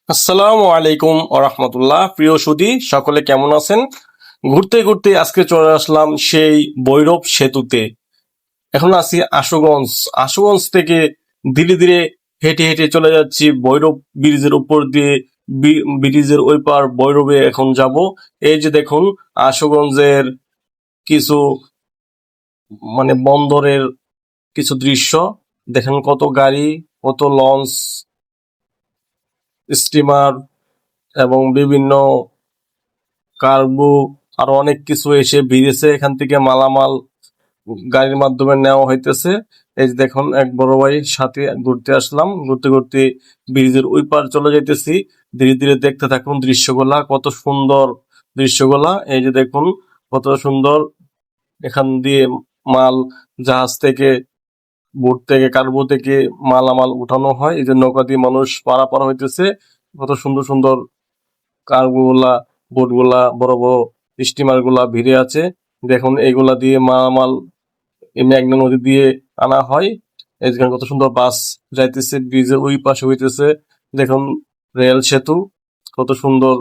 আসসালামু আলাইকুম রাহমাতুল্লাহ। প্রিয় সুধী সকলে কেমন আছেন? ঘুরতে ঘুরতে আজকে চলে আসলাম সেই ভৈরব সেতুতে। এখন আছি আশুগঞ্জ। আশুগঞ্জ থেকে ধীরে ধীরে হেঁটে হেঁটে চলে যাচ্ছি ভৈরব ব্রিজের উপর দিয়ে। ব্রিজের ওই পার ভৈরবে এখন যাব। এই যে দেখুন আশুগঞ্জের কিছু বন্দরের কিছু দৃশ্য দেখেন, কত গাড়ি, কত লঞ্চ, স্টিমার এবং বিভিন্ন কার্গো আরো অনেক কিছু এসে ভিড়েছে। এখান থেকে মালামাল গাড়ির মাধ্যমে নেওয়া হইতেছে। এই যে দেখুন, এক বড় ভাইয়ের সাথে ঘুরতে আসলাম। ঘুরতে ঘুরতে ব্রিজের ওই পার চলে যাইতেছি। ধীরে ধীরে দেখতে থাকুন দৃশ্যগুলা, কত সুন্দর দৃশ্যগুলা। এই যে দেখুন কত সুন্দর। এখান দিয়ে মাল জাহাজ থেকে, বোট থেকে, কার্গো থেকে মালামাল উঠানো হয়। এই যে নৌকা দিয়ে মানুষ পারাপার হইতেছে। কত সুন্দর সুন্দর কার্গো গুলা, বোট গুলা, বড় বড় স্টিমার গুলা ভিড়ে আছে। দেখুন এইগুলা দিয়ে মালামাল এই মেঘনা নদী দিয়ে আনা হয়। এই যেখানে কত সুন্দর বাস যাইতেছে, ব্রিজের ওই পাশে হইতেছে দেখুন রেল সেতু। কত সুন্দর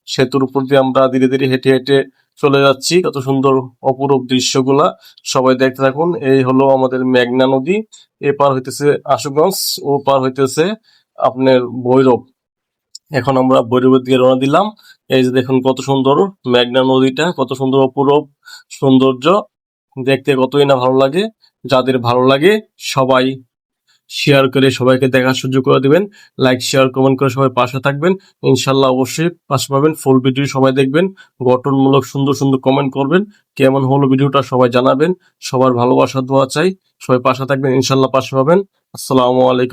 সেতুর উপর দিয়ে আমরা ধীরে ধীরে হেঁটে হেঁটে চলে যাচ্ছি। কত সুন্দর অপরূপ দৃশ্যগুলা সবাই দেখতে থাকুন। এই হলো আমাদের মেঘনা নদী। এ পার হইতেছে আশুগঞ্জ, ও পার হইতেছে আপনার ভৈরব। এখন আমরা ভৈরবের দিকে রওনা দিলাম। এই যে দেখুন কত সুন্দর মেঘনা নদীটা, কত সুন্দর অপরূপ সৌন্দর্য। দেখতে কতই না ভালো লাগে। যাদের ভালো লাগে সবাই শেয়ার করে সবাইকে দেখার সুযোগ করে দিবেন। লাইক, শেয়ার, কমেন্ট করে সবাই পাশে থাকবেন। ইনশাল্লাহ অবশ্যই পাশে পাবেন। ফুল ভিডিও সবাই দেখবেন, গঠনমূলক সুন্দর সুন্দর কমেন্ট করবেন। কেমন হলো ভিডিওটা সবাই জানাবেন। সবার ভালোবাসা দোয়া চাই। সবাই পাশে থাকবেন, ইনশাল্লাহ পাশে পাবেন। আসসালামু আলাইকুম।